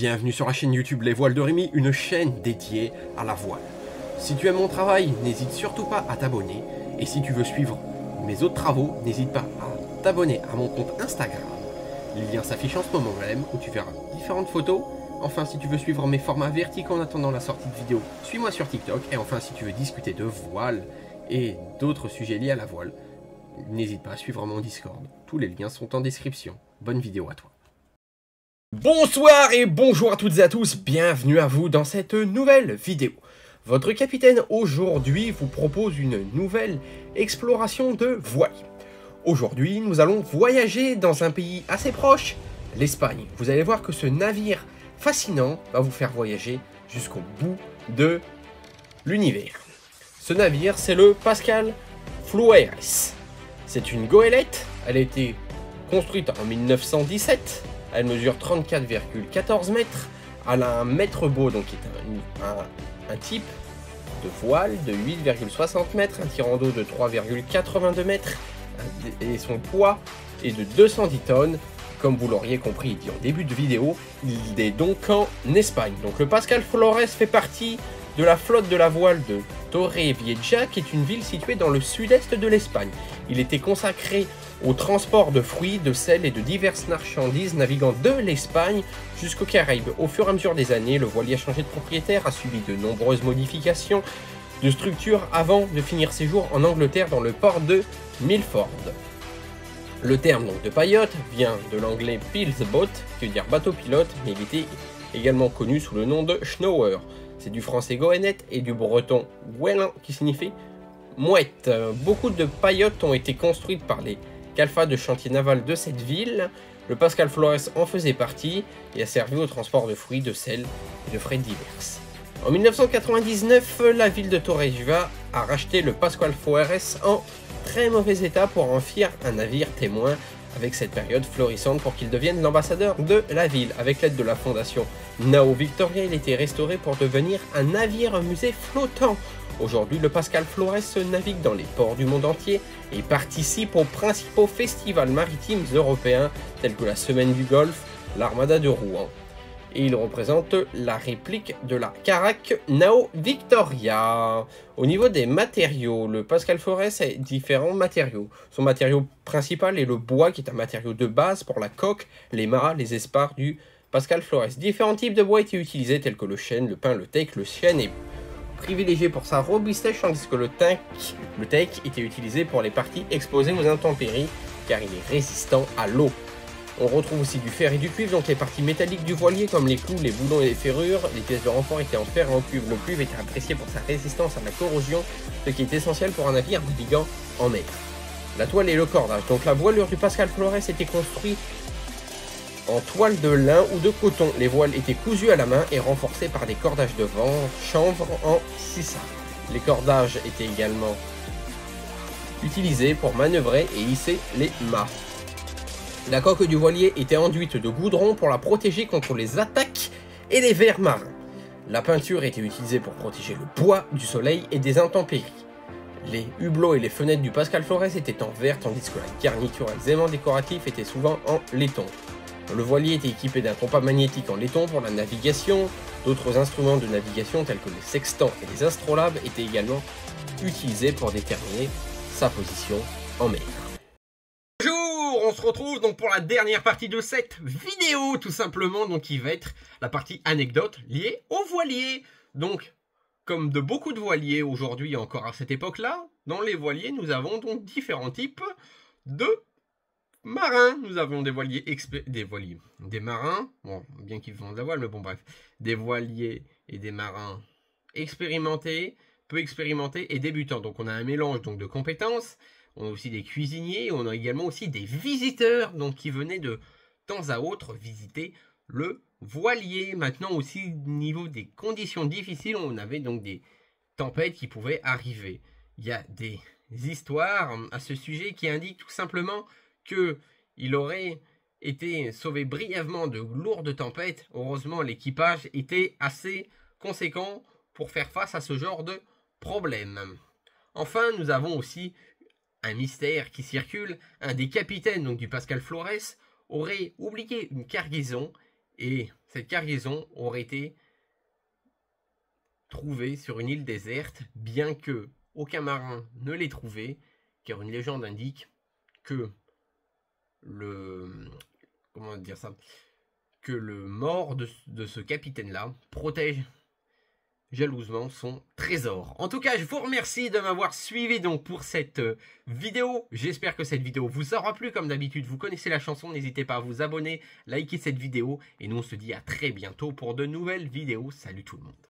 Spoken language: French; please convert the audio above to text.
Bienvenue sur la chaîne YouTube Les Voiles de Rémi, une chaîne dédiée à la voile. Si tu aimes mon travail, n'hésite surtout pas à t'abonner. Et si tu veux suivre mes autres travaux, n'hésite pas à t'abonner à mon compte Instagram. Les liens s'affichent en ce moment même, où tu verras différentes photos. Enfin, si tu veux suivre mes formats verticaux en attendant la sortie de vidéo, suis-moi sur TikTok. Et enfin, si tu veux discuter de voile et d'autres sujets liés à la voile, n'hésite pas à suivre mon Discord. Tous les liens sont en description. Bonne vidéo à toi. Bonsoir et bonjour à toutes et à tous, bienvenue à vous dans cette nouvelle vidéo. Votre capitaine aujourd'hui vous propose une nouvelle exploration de voilier. Aujourd'hui nous allons voyager dans un pays assez proche, l'Espagne. Vous allez voir que ce navire fascinant va vous faire voyager jusqu'au bout de l'univers. Ce navire c'est le Pascal Flores. C'est une goélette, elle a été construite en 1917. Elle mesure 34,14 mètres. Elle a un maître-bau, donc qui est un type de voile de 8,60 mètres, un tirant d'eau de 3,82 mètres, et son poids est de 210 tonnes. Comme vous l'auriez compris dit en début de vidéo, il est donc en Espagne. Donc le Pascal Flores fait partie de la flotte de la voile de Torrevieja, qui est une ville située dans le sud-est de l'Espagne. Il était consacré au transport de fruits, de sel et de diverses marchandises naviguant de l'Espagne jusqu'aux Caraïbes. Au fur et à mesure des années, le voilier a changé de propriétaire, a subi de nombreuses modifications de structure avant de finir ses jours en Angleterre dans le port de Milford. Le terme donc de paillote vient de l'anglais pilsboat, qui veut dire bateau pilote, mais il était également connu sous le nom de schnower. C'est du français goélette et du breton gouelin qui signifie mouette. Beaucoup de paillotes ont été construites par les Calfa de chantier naval de cette ville. Le Pascal Flores en faisait partie et a servi au transport de fruits, de sel et de frais diverses. En 1999, la ville de Torrevieja a racheté le Pascal Flores en très mauvais état pour en faire un navire témoin avec cette période florissante pour qu'il devienne l'ambassadeur de la ville. Avec l'aide de la fondation Nao Victoria, il était restauré pour devenir un navire musée flottant. Aujourd'hui, le Pascal Flores navigue dans les ports du monde entier et participe aux principaux festivals maritimes européens tels que la Semaine du Golfe, l'Armada de Rouen. Et il représente la réplique de la Carac Nao Victoria. Au niveau des matériaux, le Pascal Flores a différents matériaux. Son matériau principal est le bois, qui est un matériau de base pour la coque, les mâts, les espars du Pascal Flores. Différents types de bois étaient utilisés tels que le chêne, le pin, le teak. Le chêne est privilégié pour sa robustesse, tandis que le teak était utilisé pour les parties exposées aux intempéries, car il est résistant à l'eau. On retrouve aussi du fer et du cuivre, donc les parties métalliques du voilier comme les clous, les boulons et les ferrures. Les pièces de renfort étaient en fer et en cuivre. Le cuivre était apprécié pour sa résistance à la corrosion, ce qui est essentiel pour un navire naviguant en mer. La toile et le cordage. Donc la voilure du Pascal Flores était construite en toile de lin ou de coton. Les voiles étaient cousues à la main et renforcées par des cordages de chanvre en sissa. Les cordages étaient également utilisés pour manœuvrer et hisser les mâts. La coque du voilier était enduite de goudron pour la protéger contre les attaques et les vers marins. La peinture était utilisée pour protéger le bois du soleil et des intempéries. Les hublots et les fenêtres du Pascal Flores étaient en verre, tandis que la garniture et les aimants décoratifs étaient souvent en laiton. Le voilier était équipé d'un compas magnétique en laiton pour la navigation. D'autres instruments de navigation tels que les sextants et les astrolabes étaient également utilisés pour déterminer sa position en mer. Bonjour, on se retrouve donc pour la dernière partie de cette vidéo tout simplement, donc qui va être la partie anecdote liée au voilier. Donc comme de beaucoup de voiliers aujourd'hui encore à cette époque-là, dans les voiliers nous avons donc différents types de marins. Nous avons des voiliers des marins, bon bien qu'ils font de la voile mais bon bref, des voiliers et des marins expérimentés, peu expérimentés et débutants. Donc on a un mélange donc de compétences. On a aussi des cuisiniers, on a également aussi des visiteurs donc qui venaient de temps à autre visiter le voilier. Maintenant aussi au niveau des conditions difficiles, on avait donc des tempêtes qui pouvaient arriver. Il y a des histoires à ce sujet qui indiquent tout simplement qu'il aurait été sauvé brièvement de lourdes tempêtes. Heureusement, l'équipage était assez conséquent pour faire face à ce genre de problème. Enfin, nous avons aussi un mystère qui circule. Un des capitaines donc, du Pascal Flores aurait oublié une cargaison Et cette cargaison aurait été trouvée sur une île déserte, bien que aucun marin ne l'ait trouvée, car une légende indique que comment dire ça, que le mort de ce capitaine-là protège jalousement son trésor. En tout cas, je vous remercie de m'avoir suivi donc pour cette vidéo. J'espère que cette vidéo vous aura plu. Comme d'habitude, vous connaissez la chanson, n'hésitez pas à vous abonner, liker cette vidéo. Et nous, on se dit à très bientôt pour de nouvelles vidéos. Salut tout le monde.